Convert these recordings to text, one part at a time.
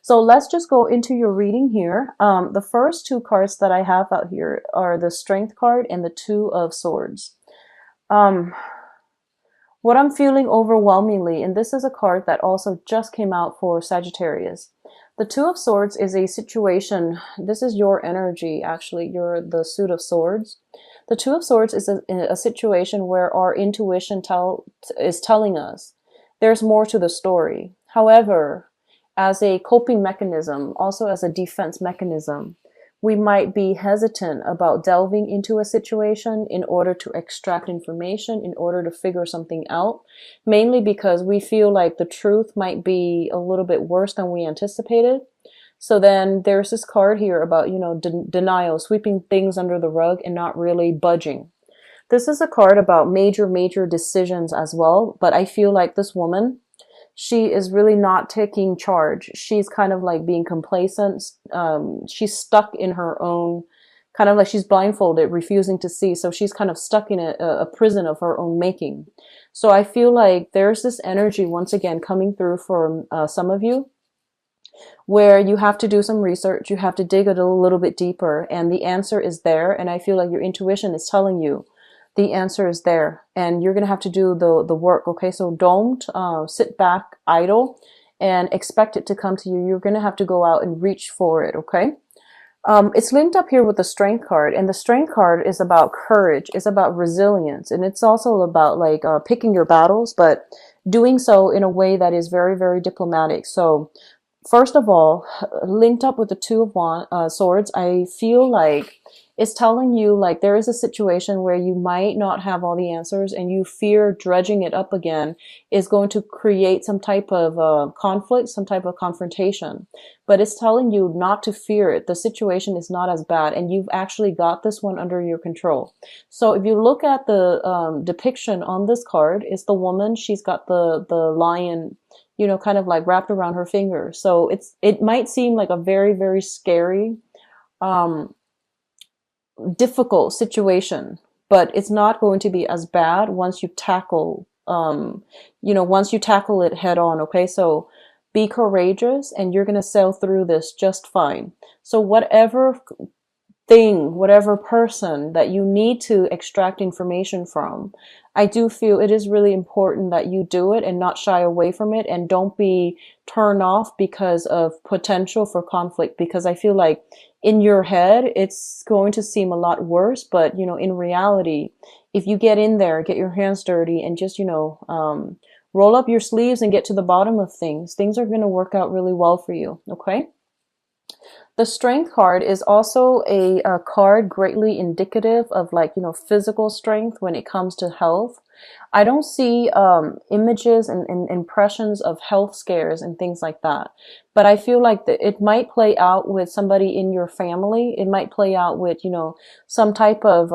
So let's just go into your reading here. The first two cards that I have out here are the Strength card and the Two of Swords. Um, what I'm feeling overwhelmingly, and this is a card that also just came out for Sagittarius. The Two of Swords is a situation, this is your energy actually, you're the Suit of Swords. The Two of Swords is a situation where our intuition is telling us there's more to the story. However, as a coping mechanism, also as a defense mechanism, we might be hesitant about delving into a situation in order to extract information, in order to figure something out, mainly because we feel like the truth might be a little bit worse than we anticipated. So then there's this card here about, denial, sweeping things under the rug and not really budging. This is a card about major decisions as well, but I feel like this woman, she is really not taking charge. She's kind of like being complacent. She's stuck in her own, kind of like she's blindfolded, refusing to see. So she's kind of stuck in a prison of her own making. So I feel like there's this energy once again coming through for some of you, where you have to do some research, you have to dig a little bit deeper, and the answer is there. And I feel like your intuition is telling you the answer is there, and you're going to have to do the work. Okay, so don't sit back idle and expect it to come to you. You're going to have to go out and reach for it. Okay. It's linked up here with the Strength card, and the Strength card is about courage, it's about resilience, and it's also about like picking your battles, but doing so in a way that is very diplomatic. So first of all, linked up with the Two of Swords, I feel like it's telling you like there is a situation where you might not have all the answers, and you fear dredging it up again is going to create some type of conflict, some type of confrontation. But it's telling you not to fear it. The situation is not as bad, and you've actually got this one under your control. So if you look at the depiction on this card, it's the woman. She's got the lion, kind of like wrapped around her finger. So it might seem like a very scary, difficult situation, but it's not going to be as bad once you tackle, once you tackle it head on. Okay, so be courageous, and you're going to sail through this just fine. So whatever thing, whatever person that you need to extract information from, I do feel it is really important that you do it and not shy away from it, and don't be turned off because of potential for conflict, because I feel like in your head it's going to seem a lot worse, but in reality, if you get in there, get your hands dirty, and just roll up your sleeves and get to the bottom of things, things are going to work out really well for you. Okay. The Strength card is also a card greatly indicative of like, physical strength when it comes to health. I don't see images and impressions of health scares and things like that. But I feel like it might play out with somebody in your family. It might play out with, some type of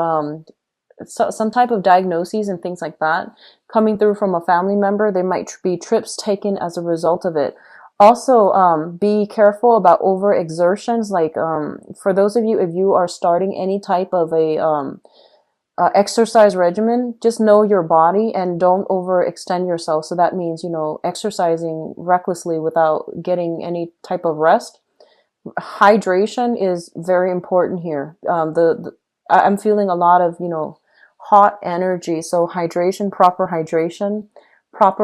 some type of diagnoses and things like that coming through from a family member. There might be trips taken as a result of it. Also, be careful about overexertions. Like, for those of you, if you are starting any type of a exercise regimen, just know your body and don't overextend yourself. So that means, exercising recklessly without getting any type of rest. Hydration is very important here. I'm feeling a lot of, hot energy. So hydration, proper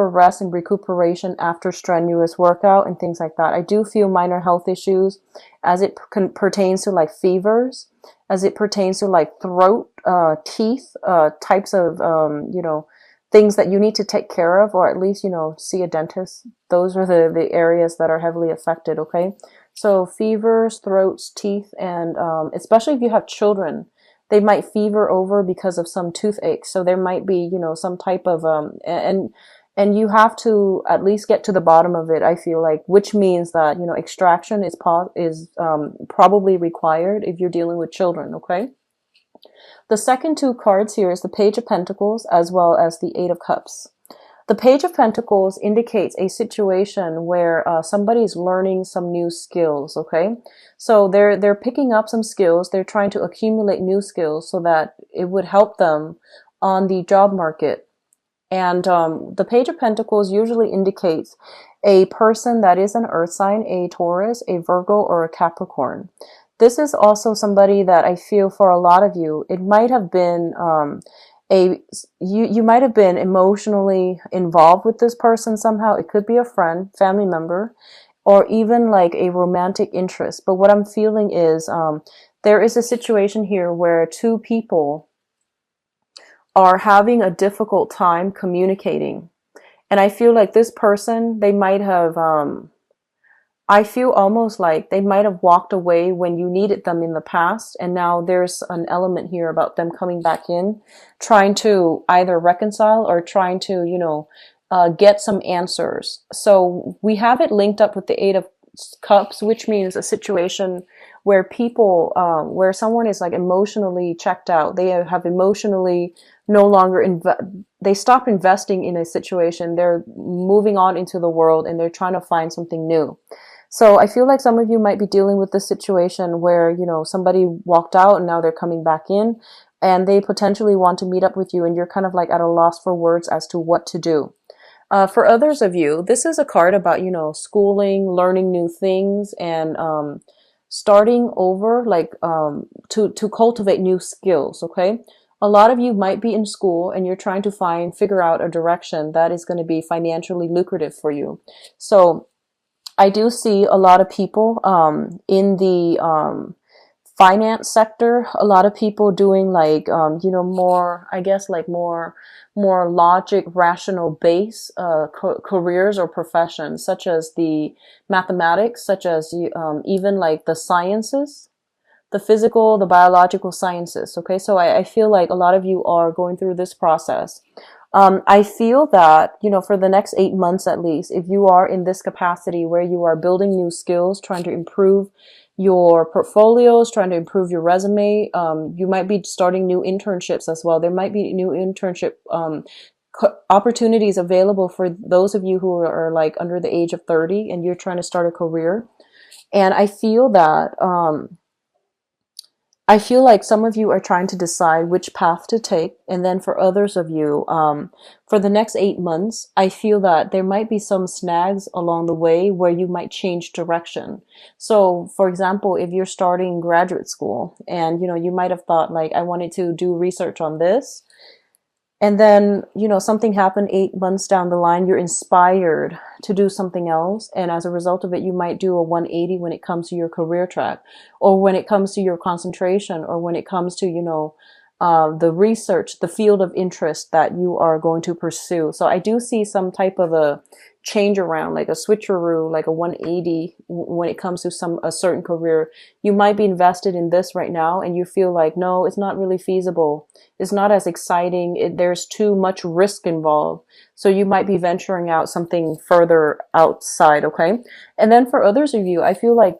rest and recuperation after strenuous workout and things like that. I do feel minor health issues as it pertains to like fevers, as it pertains to like throat, teeth, types of, things that you need to take care of, or at least, see a dentist. Those are the areas that are heavily affected. Okay. So fevers, throats, teeth, and, especially if you have children, they might fever over because of some toothache. So there might be, some type of, and you have to at least get to the bottom of it, I feel like, which means that, extraction is probably required if you're dealing with children. Okay. The second two cards here is the Page of Pentacles as well as the Eight of Cups. The Page of Pentacles indicates a situation where somebody's learning some new skills. Okay, so they're picking up some skills. They're trying to accumulate new skills so that it would help them on the job market. And the Page of Pentacles usually indicates a person that is an earth sign, a Taurus, a Virgo, or a Capricorn. This is also somebody that I feel for a lot of you, it might have been you might have been emotionally involved with this person somehow. It could be a friend, family member, or even like a romantic interest. But what I'm feeling is there is a situation here where two people are having a difficult time communicating. And I feel like this person, they might have, I feel almost like they might have walked away when you needed them in the past. And now there's an element here about them coming back in, trying to either reconcile or trying to, get some answers. So we have it linked up with the Eight of Cups, which means a situation where people, where someone is like emotionally checked out. They have emotionally no longer they stop investing in a situation. They're moving on into the world and they're trying to find something new. So I feel like some of you might be dealing with this situation where, somebody walked out and now they're coming back in and they potentially want to meet up with you and you're kind of like at a loss for words as to what to do. For others of you, this is a card about, schooling, learning new things, and starting over, like to cultivate new skills, okay? A lot of you might be in school and you're trying to figure out a direction that is going to be financially lucrative for you. So I do see a lot of people in the finance sector, a lot of people doing like, more, I guess, like more logic, rational base careers or professions, such as the mathematics, such as even like the sciences, the physical, the biological sciences. Okay, so I feel like a lot of you are going through this process. I feel that, for the next 8 months at least, if you are in this capacity where you are building new skills, trying to improve your portfolios, trying to improve your resume, you might be starting new internships as well. There might be new internship opportunities available for those of you who are like under the age of 30 and you're trying to start a career. And I feel that I feel like some of you are trying to decide which path to take. And then for others of you, for the next 8 months, I feel that there might be some snags along the way where you might change direction. So for example, if you're starting graduate school and, you might have thought like, I wanted to do research on this. And then, something happened 8 months down the line, you're inspired to do something else. And as a result of it, you might do a 180 when it comes to your career track, or when it comes to your concentration, or when it comes to, the research, the field of interest that you are going to pursue. So I do see some type of a change around, like a switcheroo, like a 180 when it comes to a certain career. You might be invested in this right now and you feel like, no, it's not really feasible. It's not as exciting. There's too much risk involved. So you might be venturing out something further outside. Okay. And then for others of you, I feel like,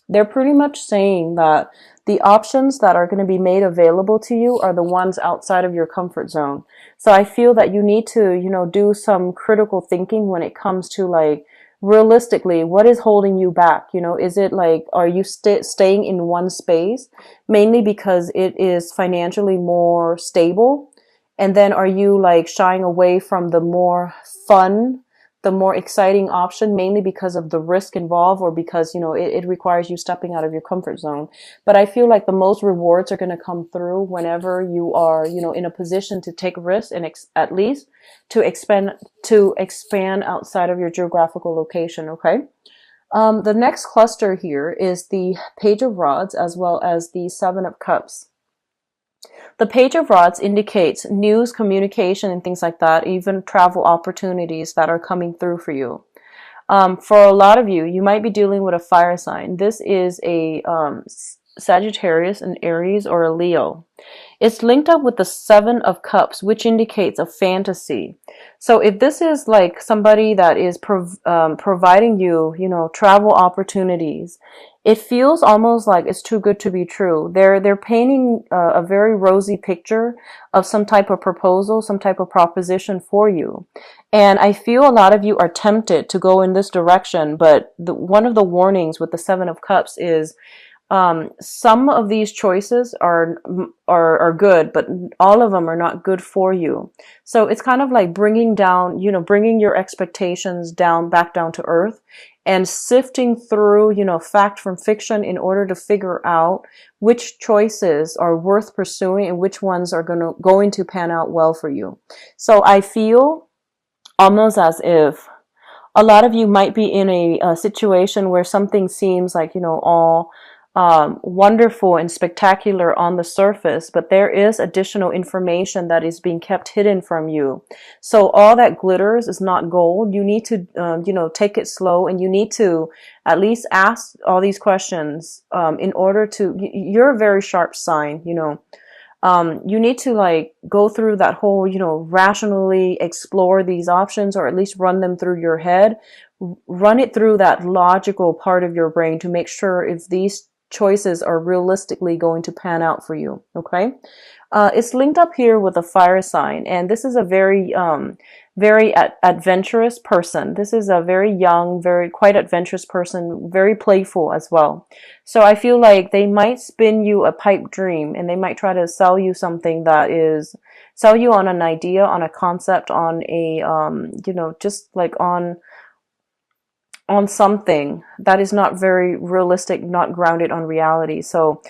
they're pretty much saying that the options that are going to be made available to you are the ones outside of your comfort zone. So I feel that you need to, do some critical thinking when it comes to like, realistically, what is holding you back? Is it like, are you staying in one space mainly because it is financially more stable? And then are you like shying away from the more fun, the more exciting option, mainly because of the risk involved, or because, it requires you stepping out of your comfort zone? But I feel like the most rewards are going to come through whenever you are, in a position to take risks and at least to expand outside of your geographical location. Okay. The next cluster here is the Page of Rods as well as the Seven of Cups. The Page of Rods indicates news, communication, and things like that, even travel opportunities that are coming through for you. For a lot of you, you might be dealing with a fire sign. This is a Sagittarius, an Aries, or a Leo. It's linked up with the Seven of Cups, which indicates a fantasy. So if this is like somebody that is providing you, travel opportunities, it feels almost like it's too good to be true. They're painting a very rosy picture of some type of proposal, some type of proposition for you. And I feel a lot of you are tempted to go in this direction, but one of the warnings with the Seven of Cups is Some of these choices are good, but all of them are not good for you. So it's kind of like bringing down, bringing your expectations down, back down to earth, and sifting through, fact from fiction in order to figure out which choices are worth pursuing and which ones are going to pan out well for you. So I feel almost as if a lot of you might be in a situation where something seems like, all wonderful and spectacular on the surface, but there is additional information that is being kept hidden from you. So all that glitters is not gold. You need to, take it slow, and you need to at least ask all these questions in order to, you're a very sharp sign, you need to like go through that whole, rationally explore these options, or at least run them through your head, run it through that logical part of your brain to make sure if these choices are realistically going to pan out for you. Okay. It's linked up here with a fire sign, and this is a very adventurous person. This is a very young, very quite adventurous person, very playful as well. So I feel like they might spin you a pipe dream, and they might try to sell you something that is, sell you on an idea, on a concept, on a, just like on something that is not very realistic, not grounded on reality. So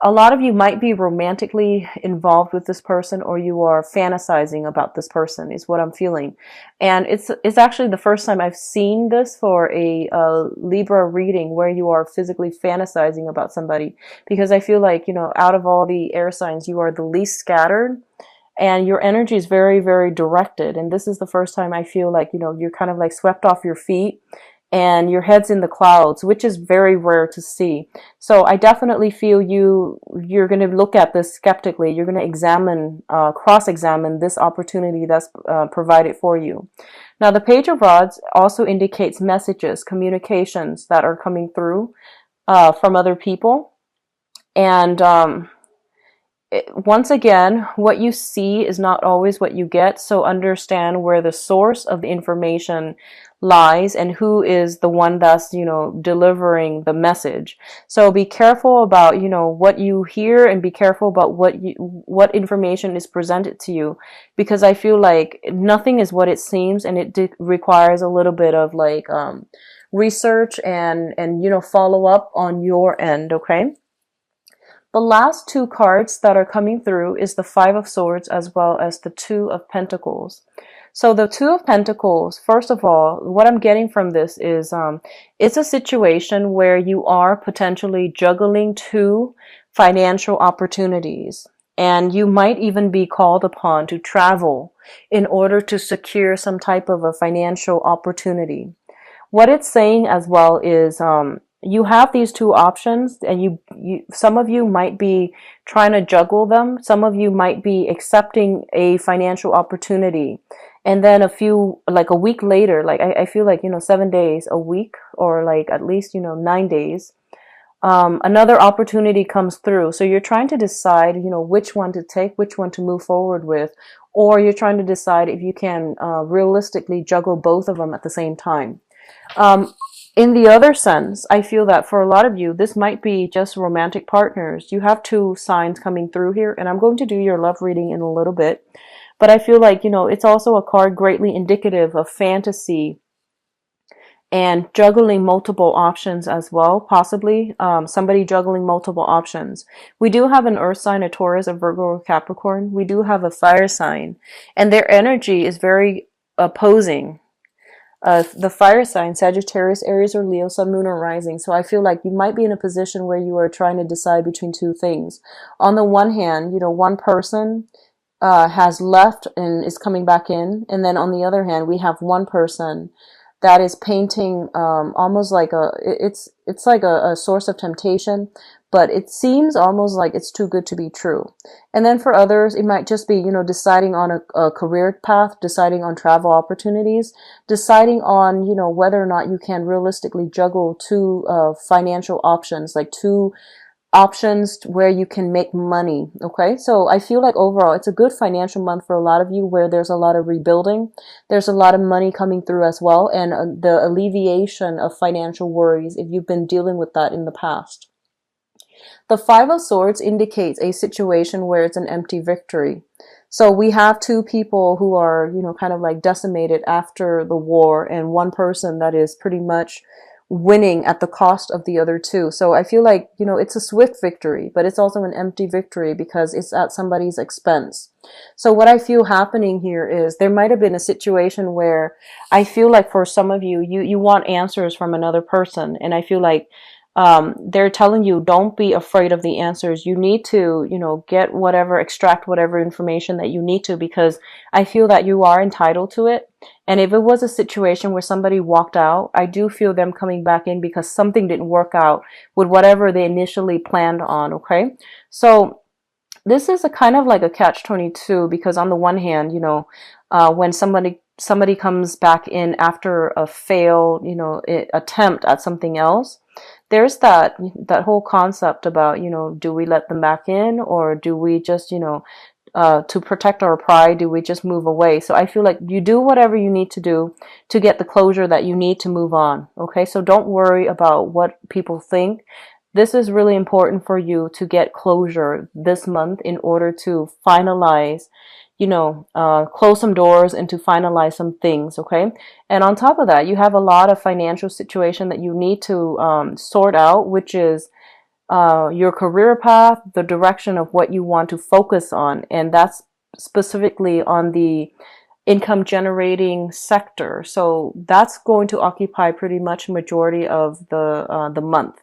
a lot of you might be romantically involved with this person, or you are fantasizing about this person, is what I'm feeling. And it's actually the first time I've seen this for a Libra reading where you are physically fantasizing about somebody, because I feel like, out of all the air signs, you are the least scattered. And your energy is very, very directed. And this is the first time I feel like, you're kind of like swept off your feet and your head's in the clouds, which is very rare to see. So I definitely feel you're going to look at this skeptically. You're going to examine, cross-examine this opportunity that's provided for you. Now, the Page of Rods also indicates messages, communications that are coming through from other people. And once again, what you see is not always what you get. So understand where the source of the information lies and who is the one that's, delivering the message. So be careful about, what you hear, and be careful about what information is presented to you, because I feel like nothing is what it seems, and it requires a little bit of like, research and, follow up on your end. Okay. The last two cards that are coming through is the Five of Swords as well as the Two of Pentacles. So the Two of Pentacles, first of all, what I'm getting from this is it's a situation where you are potentially juggling two financial opportunities. And you might even be called upon to travel in order to secure some type of a financial opportunity. What it's saying as well is you have these two options, and you some of you might be trying to juggle them. Some of you might be accepting a financial opportunity, and then a week later, like I feel like 7 days, a week, or like at least 9 days, another opportunity comes through. So you're trying to decide which one to take, which one to move forward with, or you're trying to decide if you can realistically juggle both of them at the same time. In the other sense, I feel that for a lot of you, this might be just romantic partners. You have two signs coming through here, and I'm going to do your love reading in a little bit. But I feel like, it's also a card greatly indicative of fantasy and juggling multiple options as well, possibly somebody juggling multiple options. We do have an earth sign, a Taurus, a Virgo, or Capricorn. We do have a fire sign, and their energy is very opposing. The fire sign, Sagittarius, Aries, or Leo, Sun, Moon, or Rising. So I feel like you might be in a position where you are trying to decide between two things. On the one hand, one person has left and is coming back in. And then on the other hand, we have one person that is painting almost like it's like a source of temptation, but it seems almost like it's too good to be true. And then for others, it might just be, deciding on a career path, deciding on travel opportunities, deciding on, whether or not you can realistically juggle two financial options, like two options where you can make money. Okay, so I feel like overall it's a good financial month for a lot of you, where there's a lot of rebuilding, there's a lot of money coming through as well, and the alleviation of financial worries if you've been dealing with that in the past. The Five of Swords indicates a situation where it's an empty victory. So we have two people who are, kind of like decimated after the war, and one person that is pretty much winning at the cost of the other two. So I feel like, it's a swift victory, but it's also an empty victory because it's at somebody's expense. So what I feel happening here is there might have been a situation where I feel like for some of you, you want answers from another person. And I feel like they're telling you, don't be afraid of the answers. You need to, get whatever, extract whatever information that you need to, because I feel that you are entitled to it. And if it was a situation where somebody walked out, I do feel them coming back in because something didn't work out with whatever they initially planned on. Okay. So this is a kind of like a catch-22, because on the one hand, when somebody comes back in after a failed, attempt at something else, there's that whole concept about, do we let them back in, or do we just, to protect our pride, do we just move away? So I feel like you do whatever you need to do to get the closure that you need to move on. Okay, so don't worry about what people think. This is really important for you to get closure this month in order to finalize, close some doors and to finalize some things, okay? And on top of that, you have a lot of financial situation that you need to sort out, which is your career path, the direction of what you want to focus on, and that's specifically on the income generating sector. So that's going to occupy pretty much majority of the month.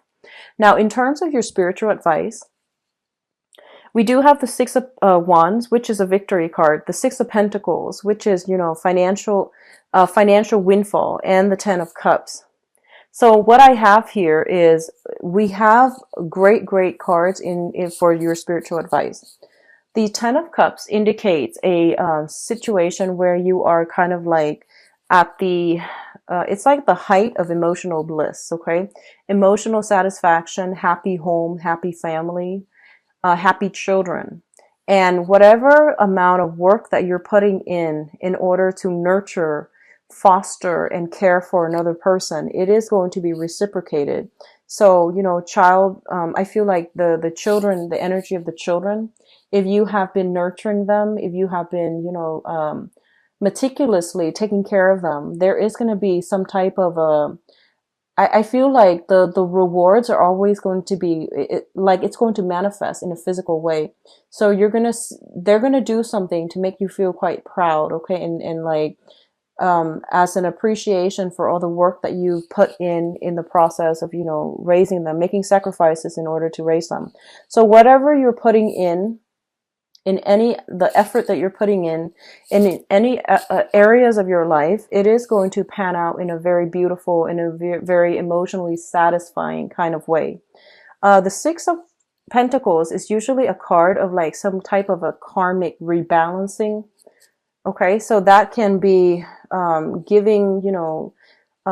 Now, in terms of your spiritual advice, we do have the Six of Wands, which is a victory card, the Six of Pentacles, which is, financial windfall, and the Ten of Cups. So what I have here is we have great cards in for your spiritual advice. The Ten of Cups indicates a situation where you are kind of like at the it's like the height of emotional bliss, okay? Emotional satisfaction, happy home, happy family, happy children. And whatever amount of work that you're putting in order to nurture, foster, and care for another person, it is going to be reciprocated. So, I feel like the children, the energy of the children, if you have been nurturing them, if you have been, meticulously taking care of them, there is going to be some type of I feel like the rewards are always going to be like it's going to manifest in a physical way. So they're gonna do something to make you feel quite proud, okay, and like as an appreciation for all the work that you put in the process of raising them, making sacrifices in order to raise them. So whatever you're putting in the effort that you're putting in any areas of your life, it is going to pan out in a very beautiful, in a very emotionally satisfying kind of way. The Six of Pentacles is usually a card of like some type of a karmic rebalancing. Okay, so that can be giving,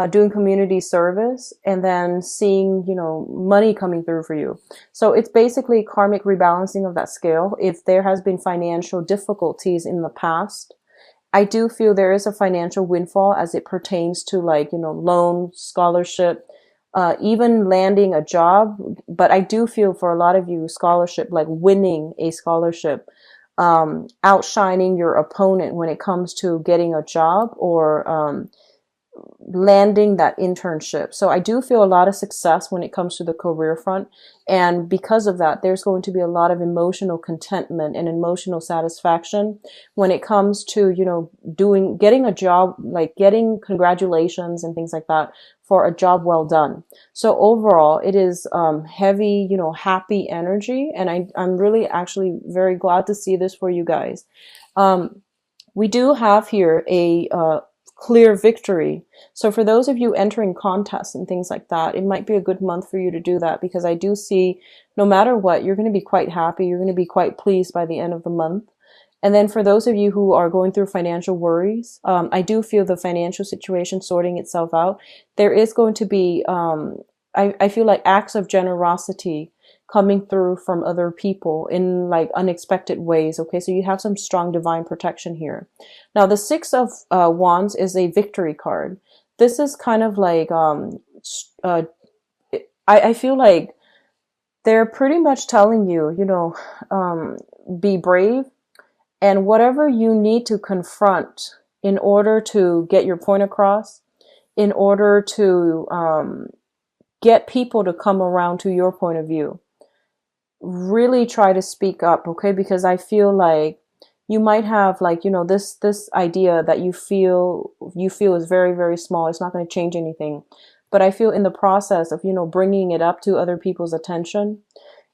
doing community service, and then seeing, money coming through for you. So it's basically karmic rebalancing of that scale. If there has been financial difficulties in the past, I do feel there is a financial windfall as it pertains to like, loan, scholarship, even landing a job. But I do feel for a lot of you, scholarship, like winning a scholarship, outshining your opponent when it comes to getting a job, or landing that internship. So I do feel a lot of success when it comes to the career front. And because of that, there's going to be a lot of emotional contentment and emotional satisfaction when it comes to, getting a job, like getting congratulations and things like that for a job well done. So overall, it is heavy, happy energy. And I'm really actually very glad to see this for you guys. We do have here a clear victory. So for those of you entering contests and things like that, it might be a good month for you to do that, because I do see no matter what, you're going to be quite happy. You're going to be quite pleased by the end of the month. And then for those of you who are going through financial worries, I do feel the financial situation sorting itself out. There is going to be, I feel like acts of generosity coming through from other people in like unexpected ways. Okay, so you have some strong divine protection here. Now, the Six of Wands is a victory card. This is kind of like, I feel like They're pretty much telling you, be brave, and whatever you need to confront in order to get your point across, in order to get people to come around to your point of view, really try to speak up, okay? Because I feel like you might have, like, this idea that you feel is very, very small. It's not going to change anything. But I feel in the process of, bringing it up to other people's attention,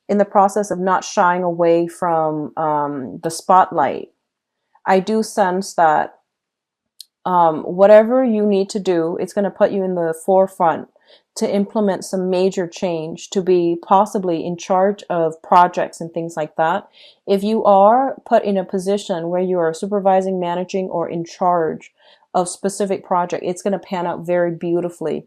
in the process of not shying away from the spotlight, I do sense that whatever you need to do, it's going to put you in the forefront to implement some major change, to be possibly in charge of projects and things like that. If you are put in a position where you are supervising, managing, or in charge of specific project, it's going to pan out very beautifully.